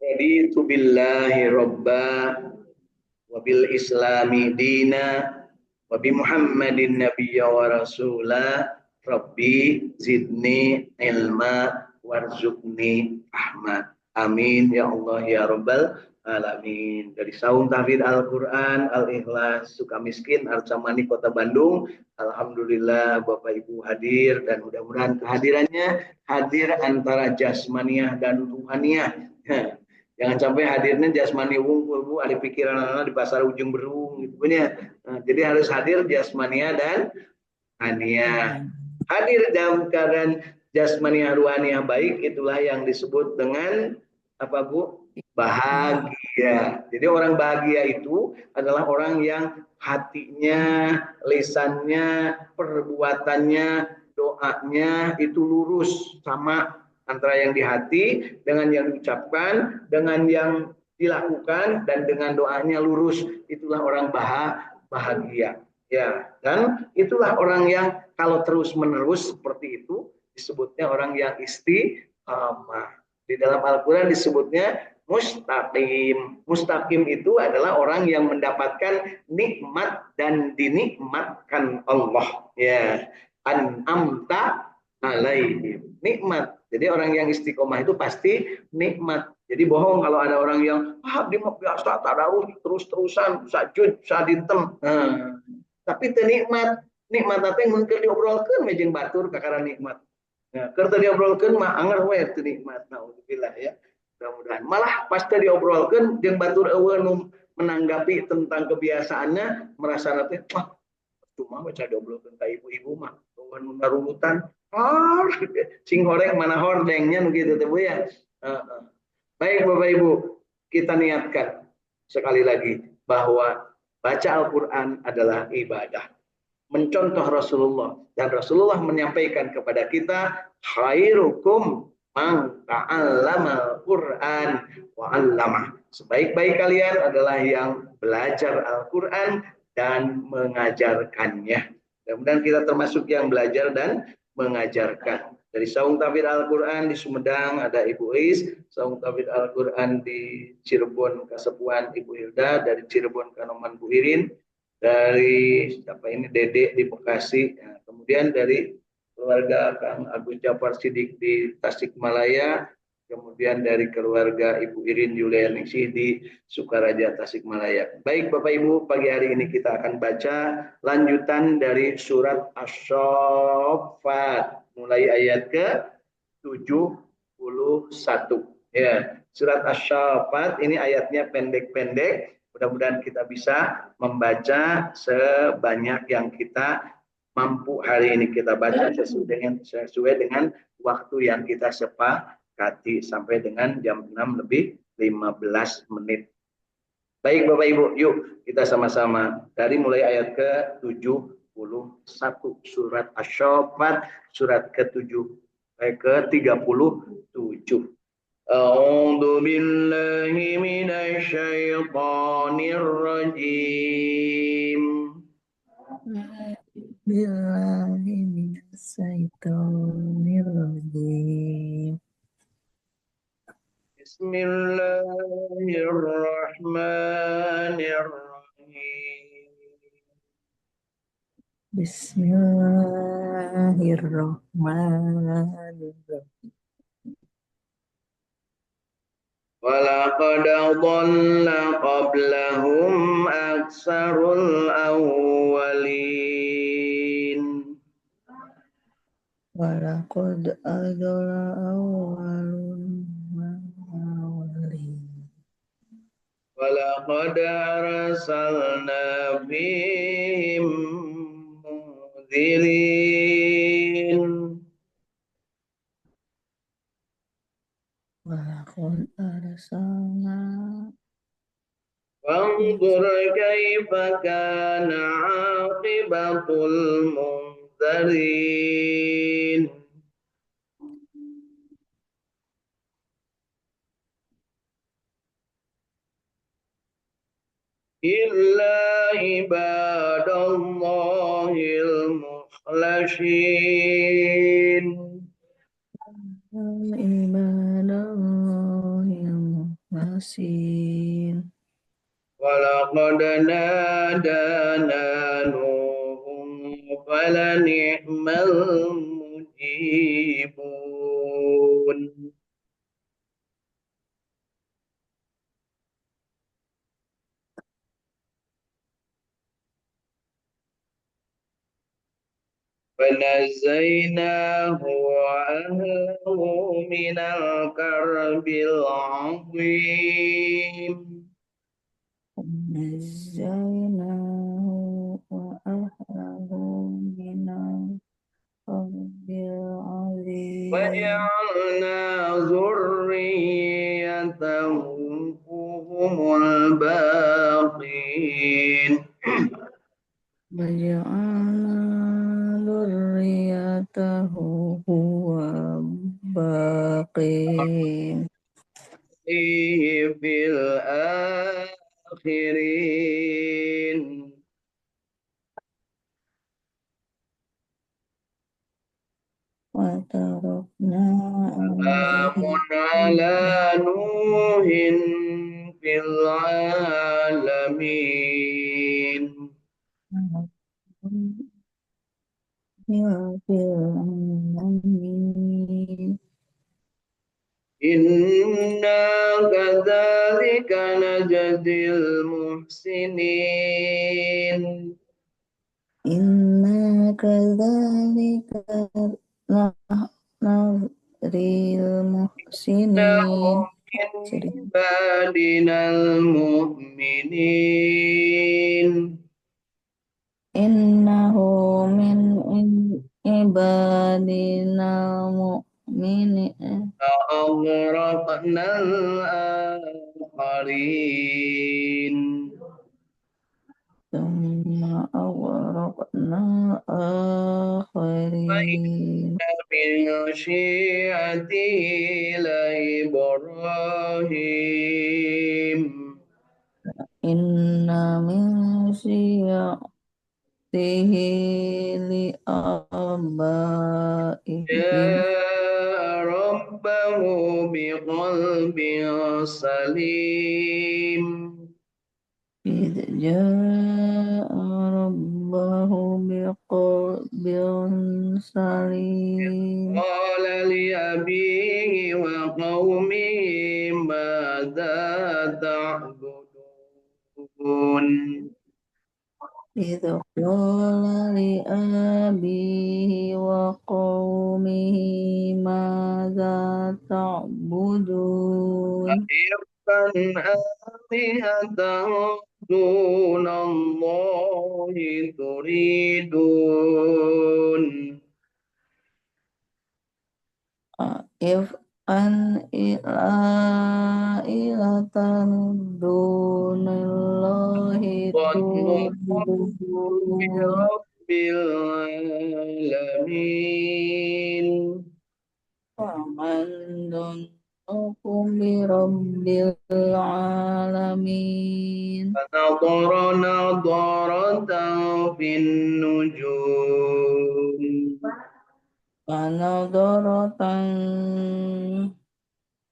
Raditu billahi robba wa bil islami dina wa bi Muhammadin nabiyya wa rasula rabbi zidni ilma warzuqni rahmat. Amin ya Allah ya rabbal alamin. Dari Saung Tahfidz Al-Qur'an Al-Ikhlas Sukamiskin Arcamani Kota Bandung. Alhamdulillah Bapak Ibu hadir dan mudah-mudahan kehadirannya hadir antara jasmaniah dan ruhaniah. Jangan sampai hadirnya jasmani wungkul bu, ada pikiran anak di pasar ujung berung gitu punya. Nah, jadi harus hadir jasmania dan ania. Hadir dalam keadaan jasmania ruhania baik itulah yang disebut dengan apa bu? Bahagia. Jadi orang bahagia itu adalah orang yang hatinya, lisannya, perbuatannya, doanya itu lurus sama antara yang di hati dengan yang diucapkan, dengan yang dilakukan dan dengan doanya lurus. Itulah orang bahagia. Ya, dan itulah orang yang kalau terus-menerus seperti itu disebutnya orang yang istiqamah. Di dalam Al-Qur'an disebutnya mustaqim. Mustaqim itu adalah orang yang mendapatkan nikmat dan dinikmatkan Allah. Ya, an'amta alaihim. Nikmat. Jadi orang yang istiqomah itu pasti nikmat. Jadi bohong kalau ada orang yang dia mau biasa tadarus terus-terusan sajud sadintem. Nah, tapi itu nikmat. Nikmat apa yang mungkin diobrolkan mejeng batur kakara nikmat. Nah, kerta diobrolkan mah anger we itu nikmat. Naudzubillah ya. Mudah-mudahan. Malah pasti diobrolkan jeung batur eueuh menanggapi tentang kebiasaannya merasa nanti wah cuma baca diobrolkan ka ibu-ibu mah eueuh narumutan sing horeng mana hordengnya gitu tuh Bu ya. Baik Bapak Ibu, kita niatkan sekali lagi bahwa baca Al-Qur'an adalah ibadah. Mencontoh Rasulullah dan Rasulullah menyampaikan kepada kita khairukum man ta'allamal Qur'an wa 'allamah. Sebaik-baik kalian adalah yang belajar Al-Qur'an dan mengajarkannya. Mudah-mudahan kita termasuk yang belajar dan mengajarkan. Dari Saung Tahfidz Al-Qur'an di Sumedang ada Ibu Is, Saung Tahfidz Al-Qur'an di Cirebon Kasepuan Ibu Hilda, dari Cirebon Kanoman Bu Irin, dari siapa ini Dede di Bekasi, ya. Kemudian dari keluarga Kang Agus Jafar Sidik di Tasikmalaya, kemudian dari keluarga Ibu Irin Yulianingsih di Sukaraja Tasikmalaya. Baik Bapak Ibu, pagi hari ini kita akan baca lanjutan dari surat Asy-Syaffat mulai ayat ke 71. Ya, surat Asy-Syaffat ini ayatnya pendek-pendek. Mudah-mudahan kita bisa membaca sebanyak yang kita mampu hari ini kita baca sesuai dengan waktu yang kita sepakati sampai dengan jam 6 lebih 15 menit. Baik Bapak Ibu, yuk kita sama-sama dari mulai ayat ke-71 surat Asy-Syaffat surat ke-37. A'udzu billahi minasy syaithanir rajim. Billahi minasyaitonir rajim. Bismillahirrahmanirrahim. Bismillahirrahmanirrahim. Walaqad dhalla qablahum aktsarul awwalin. Walaqad adalla awwalun awwalin. Walaqad arsalna fihim munzirin. Walaqad arsalna Fanzur kaifa kana aqibatul munzirin. Illa ibadallahil mukhlasin. ibadallahil Yasin. ولقد نادانا نوح فلنعم المجيبون فنجيناه وأهله من الكرب العظيم ونجيناه وأهله من الكرب العظيم. وجعلنا ذريته هم الباقين وجعلنا ذريته هو باقين. في الآخرين وتركنا سلام عليه على نوح في العالمين يا العالمين. إنا كذلك نجزي المحسنين إنا كذلك نجزي المحسنين. إنهم من عبادنا المؤمنين إنه من عبادنا المؤمنين. فأغرقنا الآخرين ثم أغرقنا الآخرين. من شيعته لإبراهيم إن من شيعته لآبائهم. جاء ربه بقلب سليم إذ جاء ربه بقلب سليم. قال لأبيه وقومه ماذا تعبدون إذ قال لأبيه وقومه ماذا تعبدون. أئفكا آلهة دون الله تريدون If an ilatan dunillahi ظنوا turidun. برب العالمين Faman dunnukum bi rabbil alamin. فنظر نظرة في النجوم Fanadharatan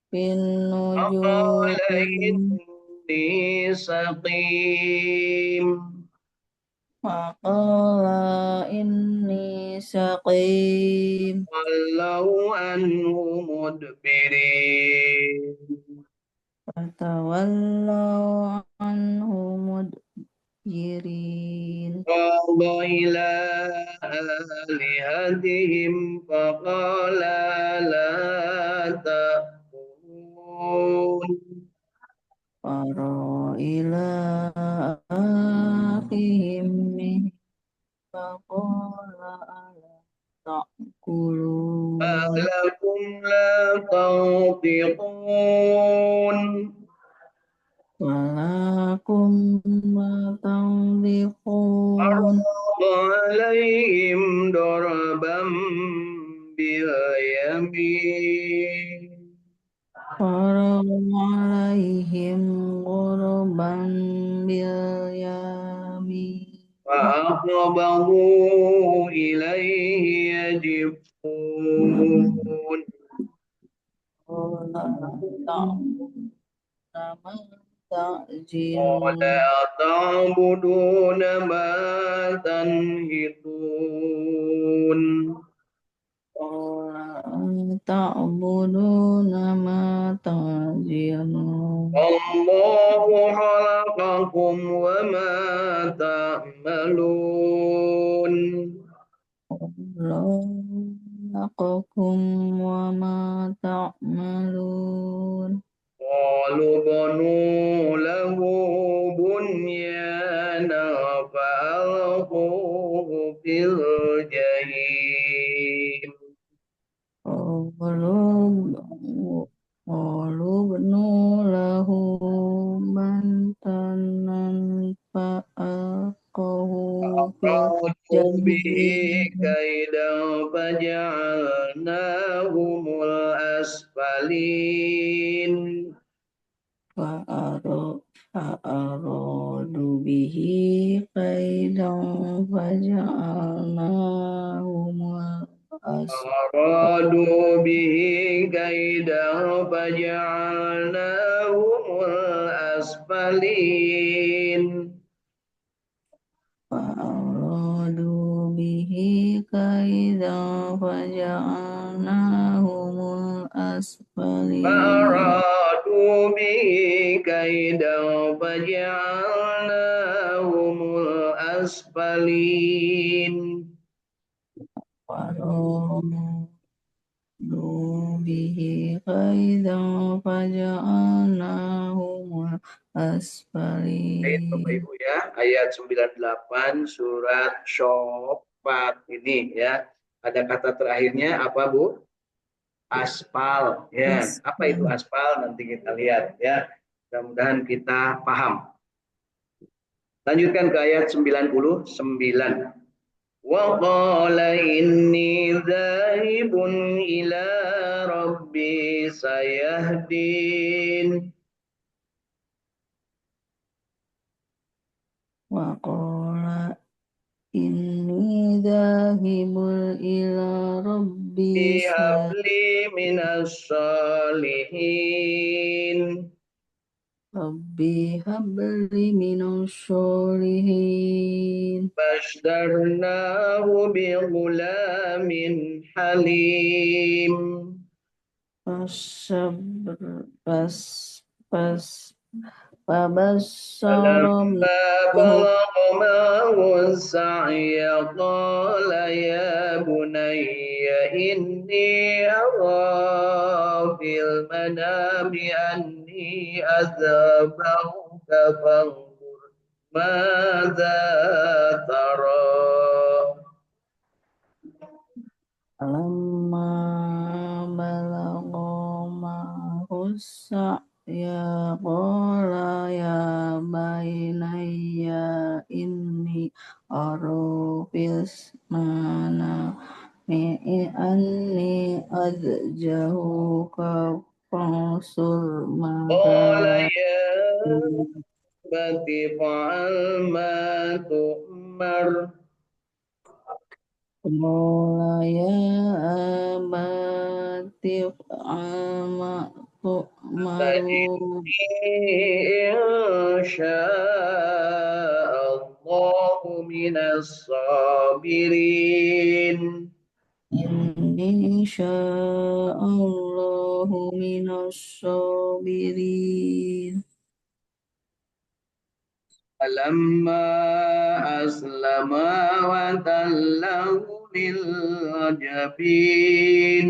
bin فقال nujum. إني سقيم Faqala inni saqim. ولوا عنه مدبرين Fatawallaw anhu mudbirin. قضى إلى آلهتهم فقال لا تأكلون Faro ila akhihim faqala ala ما ta'kulun. لكم لا تنطقون Walakum ma tamliqun. عرض عليهم ضربا باليمين Faragh alaihim ghuraban bil yamin. فأقبضوا إليه يجفون Qala nama ta'jil ولا تعبدون ما تنحتون Qala ta'buduna ma ta'jilun الله خلقكم وما تعملون Laqakum wa ma ta'malun قالوا بنوا له بنيانا فألقوه في الجحيم Qalu bnu lahu bantanan fa'aqahu fil فأرادوا به jahim كيدا فجعلناهم الأسفلين fa'aradu bihi qaidan faja'alnahumul أرادوا به كيدا فجعلناهم الأسفلين Fa'aradu bihi kaidan faja'alnahumul asfalin فأرادوا به كيدا فجعلناهم الأسفلين Fa'aradu bihi kaidan faja'alnahumul Baik, Bapak asfalin Ibu ya, ayat 98 surat Syofat ini ya. Ada kata terakhirnya apa Bu? Aspal ya. Apa itu asfal aspal? Nanti kita lihat ya. Mudah-mudahan kita paham. Lanjutkan ke ayat 99. Wa qala inni dzahibun ila rabbi sayahdin. wa qala inni dhahibul ila rabbi Bihabli minas salihin. Rabbi habli minasy sholihin Basdarnahu bi ghulamin halim. Fasabr pas pas Fabassaram فلما بلغ معه السعي قال يا بني إني أرى في المنام أني أذبحك فانظر ماذا ترى Lamma balagha ma'hus ya qala ya bainayya inni aru fis manami anni adjahuka fansur قال mada يا أبت افعل ما تؤمر Qala ya abati fa'ama tu'maru إن شاء الله من الصابرين inni sya'allahu minas sabirin فلما أسلما وتله للجبين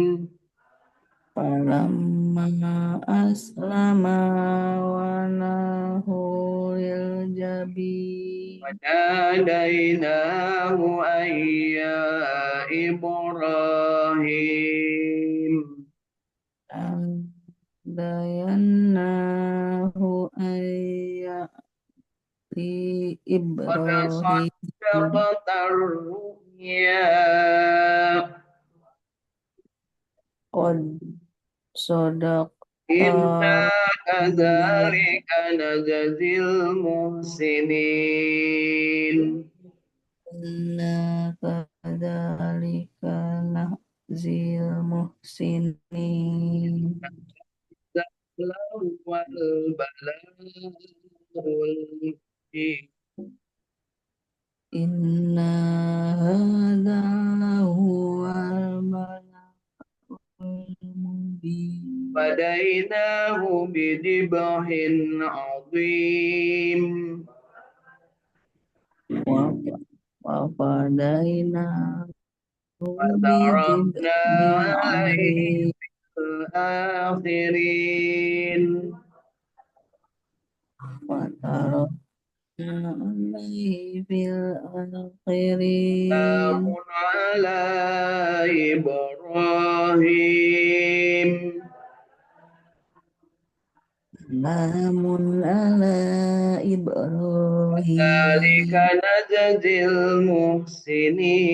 Falamma aslama wa nahu lil jabin وناديناه أن يا إبراهيم dayannahu ayya li قد Ibrahim صدقت الرؤيا qad sadaqta Inna ya kadzalika najzil muhsinin. inna kadzalika nahzil muhsinin wal balagul mubin. Inna hadza huwal balagul mubin. Fadainahu bidibhin azim. Wa fadaina Fatarafna bidibhin alaihi azim. fil akhirin. Wa tarakna alaihi fil akhirin. Salamun ala Ibrahim. Salamun ala Dzalika Ibrahim. najzil muhsinin.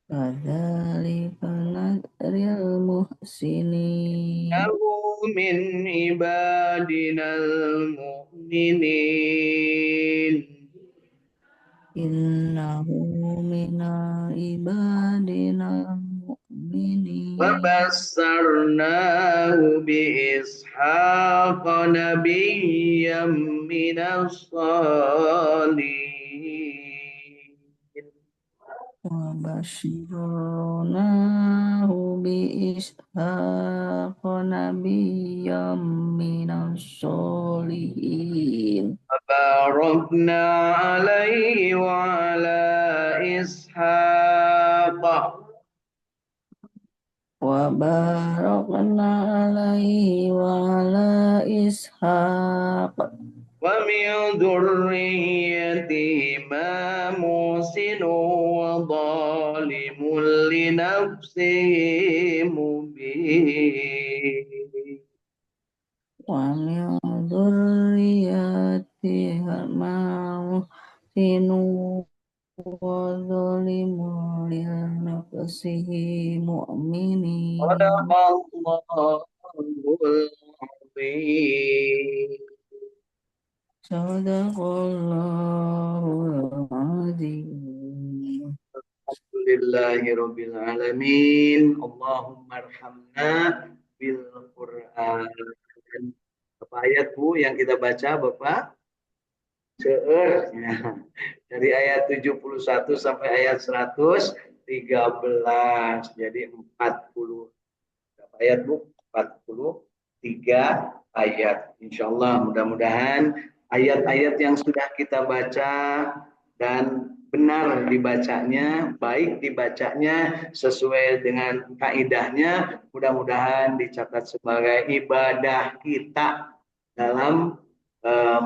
Kadzalika najzil muhsinin. Innahu min ibadinal mu'minin. Innahu mina ibadina mu'minin. وبشرناه بإسحاق نبيا من الصالحين. Wa basyirnahu bi ishaqa nabiyyam minas solihin. وباركنا عليه وعلى إسحاق Wa barakna alaihi wa ala ishaq. ومن ذريتهما محسن وظالم لنفسه مبين. Wa min dzurriyyatihi muhsinun wa zalimun li nafsihi mu'minin. Sadaqallahul azim. Sadaqallahul azim. Alhamdulillahirabbil alamin. Allahumma arhamna bil Qur'an. Berapa ayat Bu yang kita baca Bapak? Seueur. Ya. Dari ayat 71 sampai ayat 113. Jadi 40. Berapa ayat Bu? 43 ayat. Insya Allah mudah-mudahan ayat-ayat yang sudah kita baca dan benar dibacanya, baik dibacanya sesuai dengan kaidahnya, mudah-mudahan dicatat sebagai ibadah kita dalam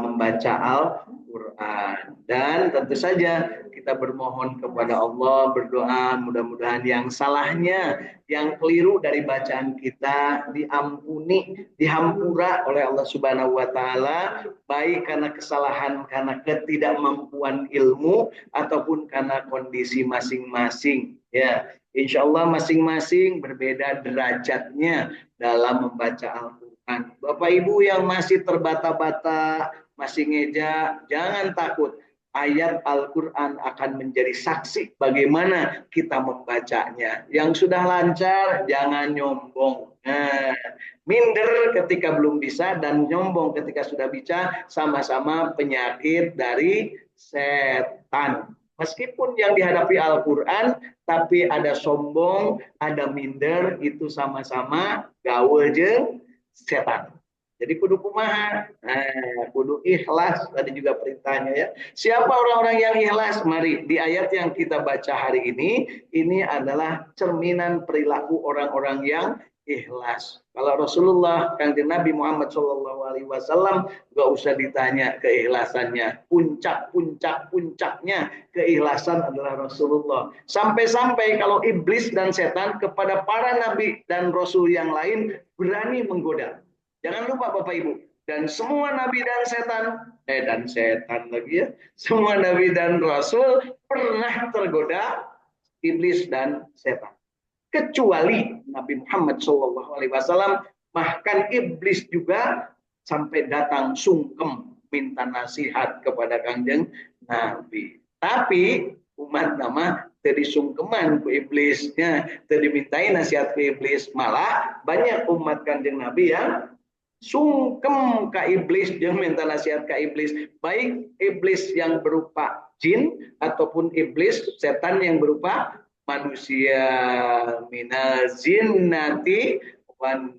membaca Al-Quran. Dan tentu saja kita bermohon kepada Allah, berdoa mudah-mudahan yang salahnya, yang keliru dari bacaan kita diampuni, dihampura oleh Allah Subhanahu wa taala, baik karena kesalahan, karena ketidakmampuan ilmu ataupun karena kondisi masing-masing. Ya, insya Allah masing-masing berbeda derajatnya dalam membaca Al-Quran. Bapak Ibu yang masih terbata-bata, masih ngeja, jangan takut. Ayat Al-Quran akan menjadi saksi bagaimana kita membacanya. Yang sudah lancar, jangan nyombong. Nah, minder ketika belum bisa dan nyombong ketika sudah bisa, sama-sama penyakit dari setan. Meskipun yang dihadapi Al-Quran, tapi ada sombong, ada minder, itu sama-sama gaul jeung setan. Jadi kudu kumaha? Kudu ikhlas. Tadi juga perintahnya ya. Siapa orang-orang yang ikhlas? Mari di ayat yang kita baca hari ini adalah cerminan perilaku orang-orang yang ikhlas. Kalau Rasulullah, Kanjeng Nabi Muhammad SAW, gak usah ditanya keikhlasannya. Puncaknya keikhlasan adalah Rasulullah. Sampai-sampai kalau iblis dan setan kepada para nabi dan rasul yang lain berani menggoda. Jangan lupa Bapak Ibu. Dan semua nabi dan setan lagi ya. Semua nabi dan rasul pernah tergoda iblis dan setan. Kecuali Nabi Muhammad SAW, bahkan iblis juga sampai datang sungkem minta nasihat kepada Kanjeng Nabi. Tapi umat nama tadi sungkeman ku iblisnya, tadi mintai nasihat ke iblis, malah banyak umat Kanjeng Nabi yang sungkem ke iblis, dia minta nasihat ke iblis, baik iblis yang berupa jin ataupun iblis setan yang berupa manusia. Minal jinnati wan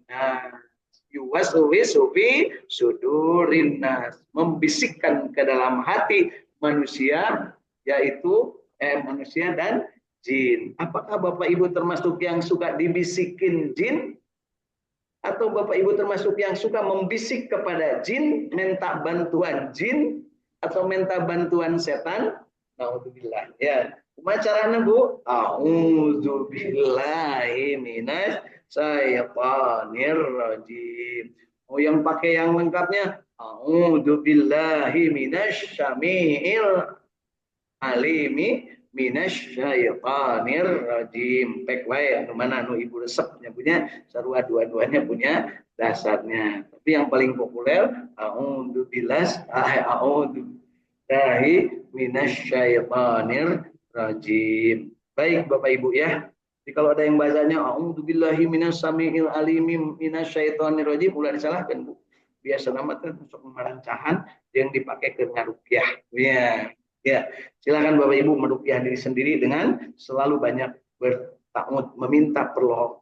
yuwaswisu fi sudurin nas, membisikkan ke dalam hati manusia, yaitu manusia dan jin. Apakah Bapak Ibu termasuk yang suka dibisikin jin? Atau Bapak Ibu termasuk yang suka membisik kepada jin, minta bantuan jin, atau minta bantuan setan? Naudzubillah. Ya. Caranya Bu, a'udzubillahi minas syaitonir rajim. Oh, yang pakai yang lengkapnya, a'udzubillahi minasy syamiil alimi minasyaitonir rajim. Pek wae anu mana anu ibu resepnya punya, sarua dua-duanya punya dasarnya. Tapi yang paling populer a'udzubillahi minasyaitonir rajim. Baik Bapak Ibu ya. Jadi kalau ada yang bacanya a'udzubillahi minasamiil alim minasyaitonir rajim, ulah disalahkan Bu. Biasa nama kan untuk memerancahan yang dipakai ke ngarukyah. Ya. Ya, silakan Bapak Ibu meruqyah diri sendiri dengan selalu banyak bertakut meminta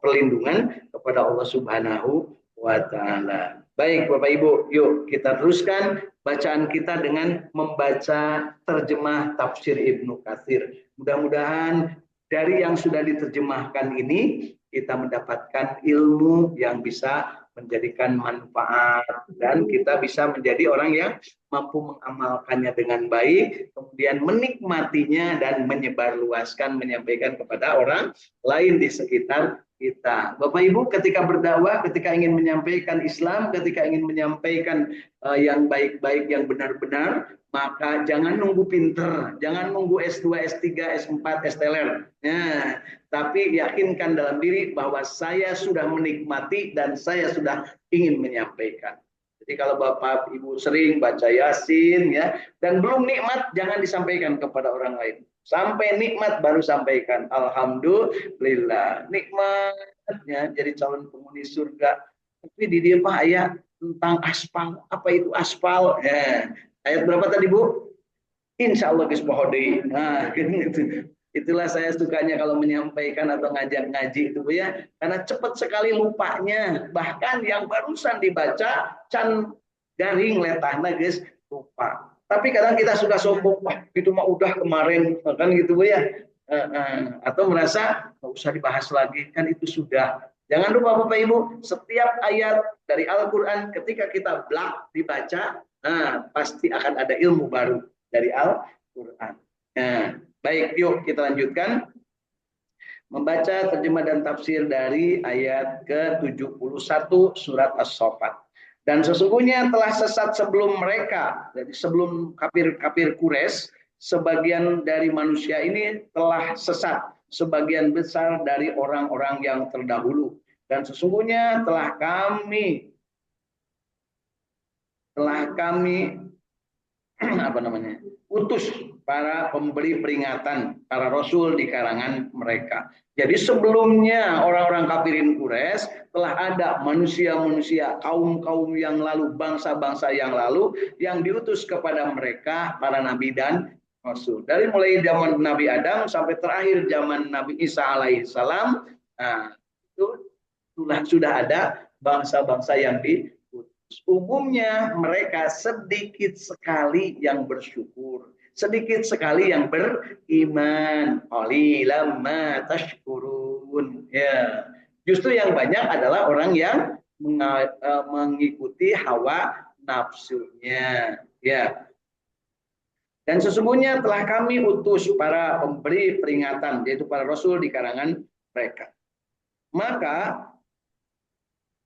perlindungan kepada Allah Subhanahu wa taala. Baik Bapak Ibu, yuk kita teruskan bacaan kita dengan membaca terjemah tafsir Ibnu Katsir. Mudah-mudahan dari yang sudah diterjemahkan ini kita mendapatkan ilmu yang bisa menjadikan manfaat dan kita bisa menjadi orang yang mampu mengamalkannya dengan baik, kemudian menikmatinya dan menyebarluaskan, menyampaikan kepada orang lain di sekitar kita. Bapak Ibu, ketika berdakwah, ketika ingin menyampaikan Islam, ketika ingin menyampaikan yang baik-baik, yang benar-benar, maka jangan nunggu pinter, jangan nunggu S2, S3, S4, S-teler. Nah, tapi yakinkan dalam diri bahwa saya sudah menikmati dan saya sudah ingin menyampaikan. Jadi kalau Bapak Ibu sering baca Yasin ya dan belum nikmat, jangan disampaikan kepada orang lain. Sampai nikmat baru sampaikan. Alhamdulillah, nikmatnya jadi calon penghuni surga. Tapi di dia Pak ayat tentang aspal. Apa itu aspal? Ya. Ayat berapa tadi Bu? Insya Allah kispohodi. Nah, gitu. Itulah saya sukanya kalau menyampaikan atau ngajak ngaji itu Bu ya, karena cepat sekali lupanya. Bahkan yang barusan dibaca can garing letahna guys lupa. Tapi kadang kita suka sombong, wah itu mah udah kemarin kan gitu Bu ya. Atau merasa nggak usah dibahas lagi, kan itu sudah. Jangan lupa Bapak Ibu, setiap ayat dari Al-Quran ketika kita blak dibaca, pasti akan ada ilmu baru dari Al-Quran. Nah, baik, yuk kita lanjutkan membaca terjemah dan tafsir dari ayat ke-71 surat As-Saffat. Dan sesungguhnya telah sesat sebelum mereka, jadi sebelum kafir Quraisy, sebagian dari manusia ini telah sesat, sebagian besar dari orang-orang yang terdahulu. Dan sesungguhnya telah kami utus para pemberi peringatan, para rasul di kalangan mereka. Jadi sebelumnya orang-orang kafirin Quraisy telah ada manusia-manusia, kaum-kaum yang lalu, bangsa-bangsa yang lalu yang diutus kepada mereka para nabi dan rasul. Dari mulai zaman Nabi Adam sampai terakhir zaman Nabi Isa alaihissalam, itu sudah ada bangsa-bangsa yang diutus. Umumnya mereka sedikit sekali yang bersyukur, sedikit sekali yang beriman. Qalilan ma tashkurun. Ya, justru yang banyak adalah orang yang mengikuti hawa nafsunya. Ya. Dan sesungguhnya telah kami utus para pemberi peringatan, yaitu para rasul di kalangan mereka. Maka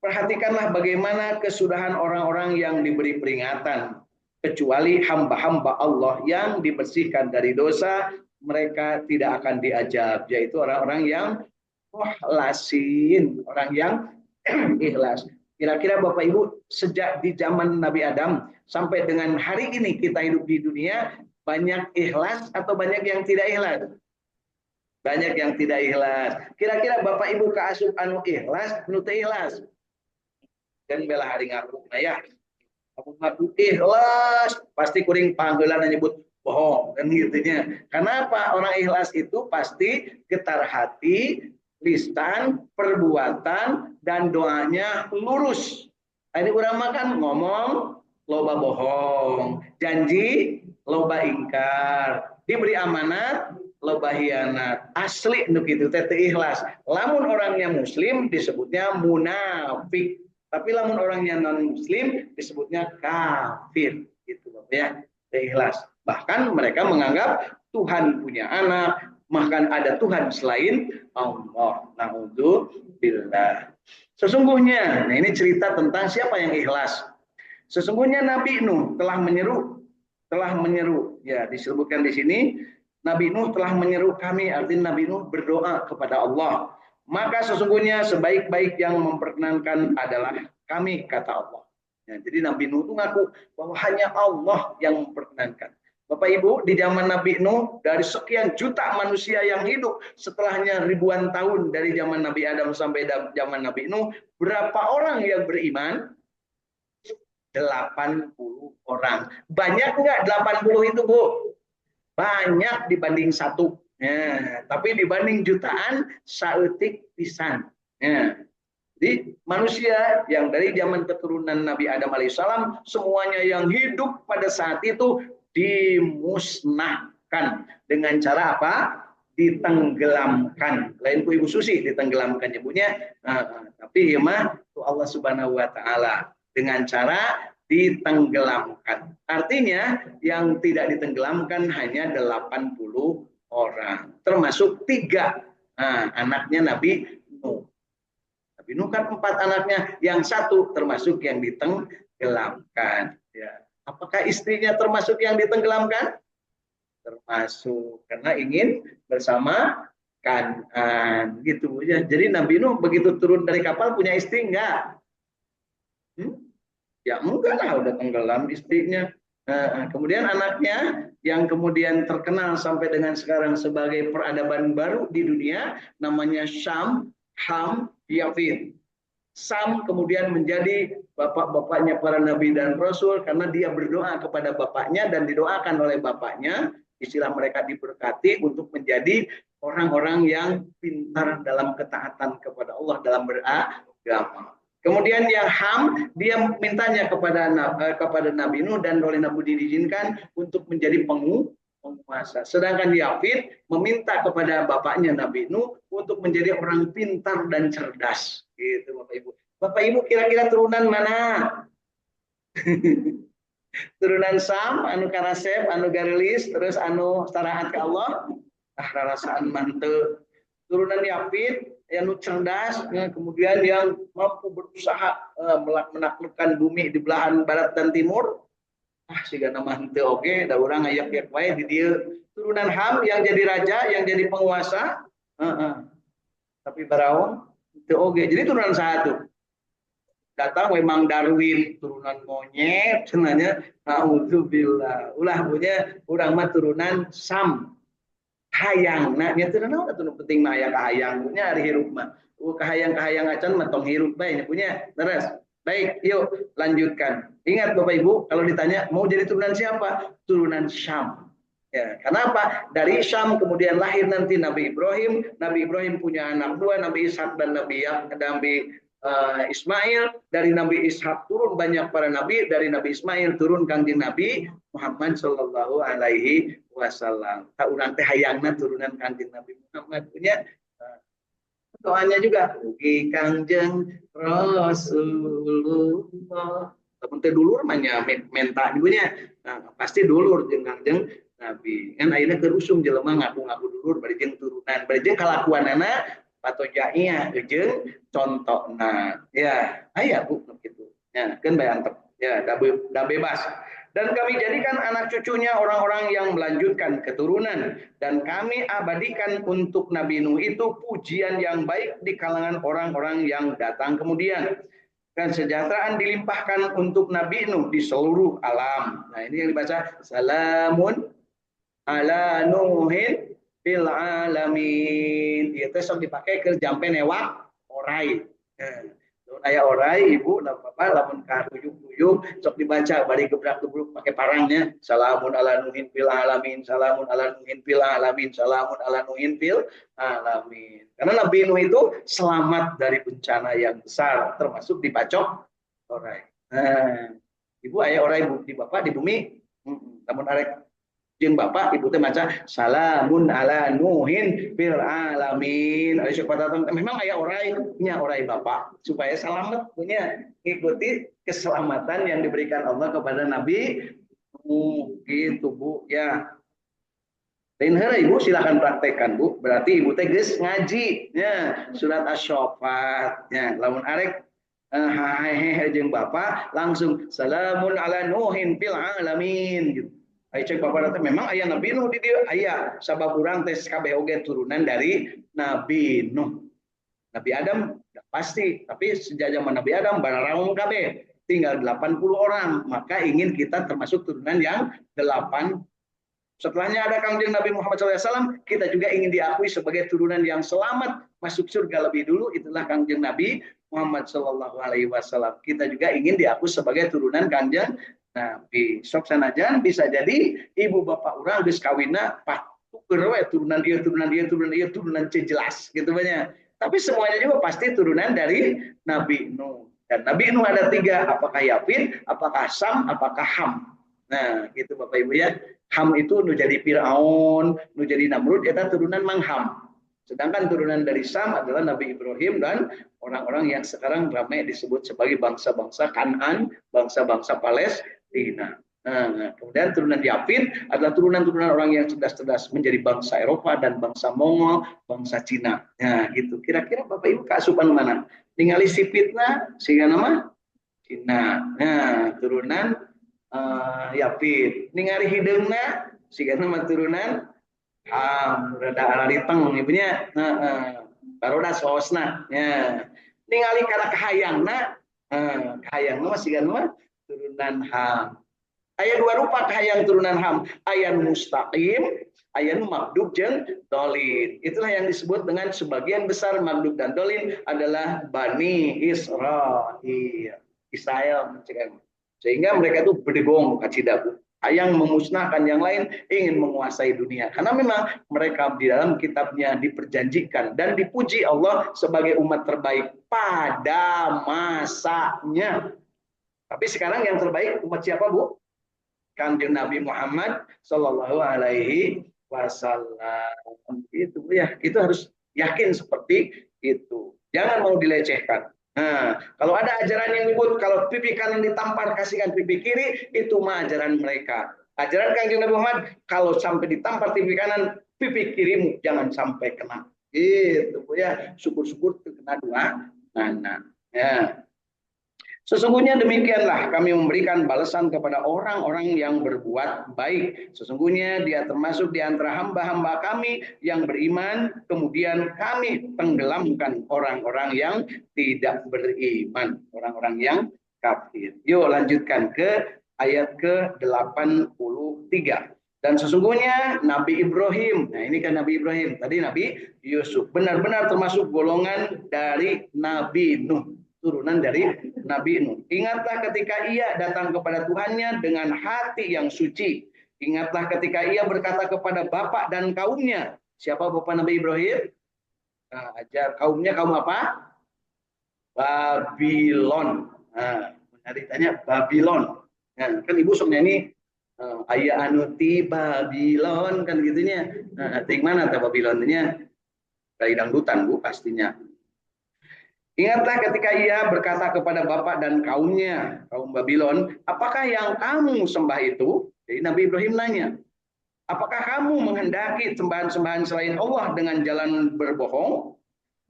perhatikanlah bagaimana kesudahan orang-orang yang diberi peringatan, kecuali hamba-hamba Allah yang dibersihkan dari dosa, mereka tidak akan diazab, yaitu orang-orang yang mukhlasin, orang yang ikhlas. Kira-kira Bapak Ibu, sejak di zaman Nabi Adam sampai dengan hari ini kita hidup di dunia, banyak ikhlas atau banyak yang tidak ikhlas? Banyak yang tidak ikhlas. Kira-kira Bapak Ibu kaasup anu ikhlas, nu teu ikhlas. Dan bela hari ngaku. Nah ya, aku ngaku ikhlas, pasti kuring panggilan nyebut bohong kan gitunya. Kenapa? Orang ikhlas itu pasti getar hati, lisan, perbuatan, dan doanya lurus. Ini orang makan ngomong loba bohong, janji loba ingkar, diberi amanat loba hianat. Asli untuk itu teh ikhlas. Lamun orangnya muslim disebutnya munafik. Tapi lamun orangnya non muslim disebutnya kafir gitu Bapak ya. Ikhlas. Bahkan mereka menganggap Tuhan punya anak, bahkan ada Tuhan selain Allah. Naudzubillah. Sesungguhnya, nah ini cerita tentang siapa yang ikhlas. Sesungguhnya Nabi Nuh telah menyeru. Ya, disebutkan di sini Nabi Nuh telah menyeru kami, artinya Nabi Nuh berdoa kepada Allah. Maka sesungguhnya sebaik-baik yang memperkenankan adalah kami, kata Allah. Ya, jadi Nabi Nuh itu ngaku bahwa hanya Allah yang memperkenankan. Bapak Ibu, di zaman Nabi Nuh, dari sekian juta manusia yang hidup setelahnya ribuan tahun dari zaman Nabi Adam sampai zaman Nabi Nuh, berapa orang yang beriman? 80 orang. Banyak enggak 80 itu, Bu? Banyak dibanding satu. Ya, tapi dibanding jutaan, saeutik pisan. Ya. Jadi manusia yang dari zaman keturunan Nabi Adam alaihissalam, semuanya yang hidup pada saat itu dimusnahkan. Dengan cara apa? Ditenggelamkan. Lain ku Ibu Susi ditenggelamkan ibunya. Tapi ya mah Allah Subhanahu wa taala dengan cara ditenggelamkan. Artinya yang tidak ditenggelamkan hanya 80 orang. Termasuk 3 anaknya Nabi Nuh. Nabi Nuh kan 4 anaknya, yang 1 termasuk yang ditenggelamkan. Ya. Apakah istrinya termasuk yang ditenggelamkan? Termasuk, karena ingin bersama Kan'an gitu ya. Jadi Nabi Nuh begitu turun dari kapal punya istri enggak? Ya enggak lah, udah tenggelam istrinya. Kemudian anaknya yang kemudian terkenal sampai dengan sekarang sebagai peradaban baru di dunia, namanya Syam, Ham, Yafid. Sam kemudian menjadi bapak-bapaknya para nabi dan rasul karena dia berdoa kepada bapaknya dan didoakan oleh bapaknya. Istilah mereka diberkati untuk menjadi orang-orang yang pintar dalam ketaatan kepada Allah dalam beragama. Kemudian yang Ham, dia mintanya kepada Nabi Nuh dan oleh Nabi diizinkan untuk menjadi penguasa. Sedangkan Yafid meminta kepada bapaknya Nabi Nuh untuk menjadi orang pintar dan cerdas. Gitu Bapak Ibu. Bapak Ibu kira-kira turunan mana? Turunan Sam, anu karasep, anu garilis, terus anu taraat ke Allah. Rasaan mantu. Turunan Yafid, yang cerdas, kemudian yang mampu berusaha menaklukkan bumi di belahan barat dan timur. Siga nama henteu oge, da urang ayak-ayak wae di dieu. Turunan Ham yang jadi raja, yang jadi penguasa. Tapi baraong henteu oge. Jadi turunan satu. Datang memang Darwin, turunan monyet, cenanya naudzubillah. Ulah punya urang mah turunan Sam. Hayang, nah nya teu naon atuh penting mah aya kahayang punya ari hirup mah. Kahayang acan mah tong hirup bae punya. Terus. Baik, yuk lanjutkan. Ingat Bapak Ibu, kalau ditanya mau jadi turunan siapa? Turunan Syam. Ya, kenapa? Dari Syam kemudian lahir nanti Nabi Ibrahim. Nabi Ibrahim punya anak 2, Nabi Ishak dan Nabi Ismail. Dari Nabi Ishak turun banyak para nabi, dari Nabi Ismail turun kangjeng Nabi Muhammad sallallahu alaihi wasallam. Ta urang teh hayangna turunan kangjeng Nabi Muhammad punya. Doanya juga ugi kangjeng Rasulullah. Tapi dulur manya menta dulunya. Nah, pasti dulur jeung kangjeng Nabi. Kan ayeuna keur usum jelema ngaku-ngaku dulur bari jeung turunan, bari jeung kalakuanana patojaia jeung contona. Ya, aya Bu kitu. Ya, keun bae antep. Ya, da bebas. Dan kami jadikan anak cucunya orang-orang yang melanjutkan keturunan. Dan kami abadikan untuk Nabi Nuh itu pujian yang baik di kalangan orang-orang yang datang kemudian. Dan kesejahteraan dilimpahkan untuk Nabi Nuh di seluruh alam. Nah ini yang dibaca. Salamun ala Nuhin fil alamin. Ieu teh sok dipake keur jampe newak orai. Lamun aya orai ibu bapak lamun kahuyuk-huyuk sok dibaca bari gebrak-gebruk pakai parangnya. Salamun ala nuhin fil alamin, salamun ala nuhin fil alamin, salamun ala nuhin fil alamin. Karena Nabi Nuh itu selamat dari bencana yang besar termasuk dibacok orai. Nah, ibu aya orai di bapak di bumi. Namun arek jeung bapak ibu teh maca salamun ala nuhin fil alamin. Ari sok patatong memang aya orai nya orai bapak supaya selamat punya ngikuti keselamatan yang diberikan Allah kepada Nabi gitu Bu ya. Lain heureuy Ibu silakan praktekkan Bu. Berarti Ibu teh geus ngaji ya surat Asy-Syaffat ya. Lamun arek hahehe jeung bapak langsung salamun ala nuhin fil alamin gitu. Ayo cek bapak nanti memang ayah Nabi Nuh di dia ayah sabab urang tes kabeh oge turunan dari Nabi Nuh. Nabi Adam pasti, tapi sejak zaman Nabi Adam bararaung kabeh tinggal 80 orang, maka ingin kita termasuk turunan yang 8. Setelahnya ada Kangjeng Nabi Muhammad SAW, kita juga ingin diakui sebagai turunan yang selamat masuk surga lebih dulu. Itulah Kangjeng Nabi Muhammad SAW. Kita juga ingin diakui sebagai turunan Kangjeng Nabi. Sok sanajan bisa jadi ibu bapak orang geus kawinna patuker we turunan dia turunan dia turunan dia turunan jelas gitu banyak. Tapi semuanya juga pasti turunan dari Nabi Nuh. Dan Nabi Nuh ada 3, apakah Yafid, apakah Sam, apakah Ham. Nah, gitu Bapak Ibu ya. Ham itu nu jadi Firaun, nu jadi Namrud, itu turunan Mang Ham. Sedangkan turunan dari Sam adalah Nabi Ibrahim dan orang-orang yang sekarang ramai disebut sebagai bangsa-bangsa Kan'an, bangsa-bangsa Palestina. Nah, kemudian turunan Yafid adalah turunan-turunan orang yang cerdas-cerdas menjadi bangsa Eropa dan bangsa Mongol, bangsa Cina. Nah, gitu. Kira-kira Bapak Ibu keasupan mana? Ningali sipitna sehingga nama Cina. Nah, turunan Yafid. Ningali hideungna sehingga nama turunan rada arariteng ibunya. Baroda sosna. Ya. Ningali kana kahayangna, kahayangna sehingga nama turunan Ham. Aya 2 rupa kahayang turunan Ham, aya mustaqim, aya maghdub jeung dolin. Itulah yang disebut dengan sebagian besar maghdub dan dolin adalah Bani Israil. Israel sehingga mereka itu berdegong kacidaku. Yang memusnahkan yang lain, ingin menguasai dunia. Karena memang mereka di dalam kitabnya diperjanjikan dan dipuji Allah sebagai umat terbaik pada masanya. Tapi sekarang yang terbaik umat siapa Bu? Kanjeng Nabi Muhammad Sallallahu Alaihi Wasallam. Itu ya, itu harus yakin seperti itu. Jangan mau dilecehkan. Nah, kalau ada ajaran yang menyebut kalau pipi kanan ditampar kasihkan pipi kiri, itu mah ajaran mereka. Ajaran Kanjeng Nabi Muhammad kalau sampai ditampar pipi kanan, pipi kirimu jangan sampai kena. Itu ya, syukur-syukur kena 2 anak. Ya. Sesungguhnya demikianlah kami memberikan balasan kepada orang-orang yang berbuat baik. Sesungguhnya dia termasuk di antara hamba-hamba kami yang beriman. Kemudian kami tenggelamkan orang-orang yang tidak beriman. Orang-orang yang kafir. Yuk lanjutkan ke ayat ke-83. Dan sesungguhnya Nabi Ibrahim. Nah ini kan Nabi Ibrahim. Tadi Nabi Yusuf. Benar-benar termasuk golongan dari Nabi Nuh. Turunan dari Nabi Nuh. Ingatlah ketika ia datang kepada Tuhannya dengan hati yang suci. Ingatlah ketika ia berkata kepada bapak dan kaumnya. Siapa bapak Nabi Ibrahim? Nah, ajar kaumnya kaum apa? Babylon. Nah, ditanya Babylon. Nah, kan ibu sok nyanyi ayah anuti Babylon kan gitunya. Nah, ting mana ta Babylonnya? Dari dangdutan Bu pastinya. Ingatlah ketika ia berkata kepada bapak dan kaumnya, kaum Babylon, apakah yang kamu sembah itu? Jadi Nabi Ibrahim nanya, apakah kamu menghendaki sembahan-sembahan selain Allah dengan jalan berbohong?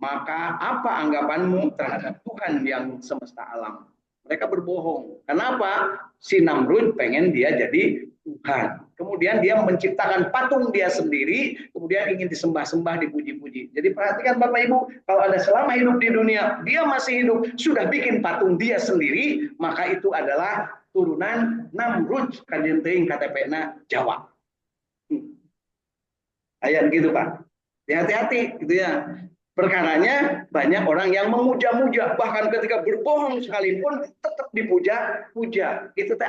Maka apa anggapanmu terhadap Tuhan yang semesta alam? Mereka berbohong. Kenapa? Si Namrud pengen dia jadi Tuhan. Kemudian dia menciptakan patung dia sendiri, kemudian ingin disembah-sembah, dipuji-puji. Jadi perhatikan Bapak Ibu, kalau ada selama hidup di dunia, dia masih hidup, sudah bikin patung dia sendiri, maka itu adalah turunan Namrud, kanjeng teuing KTP-na Jawa. Ayat gitu Pak. Hati-hati gitu ya. Perkaranya banyak orang yang memuja-muja, bahkan ketika berbohong sekalipun tetap dipuja-puja. Itu teh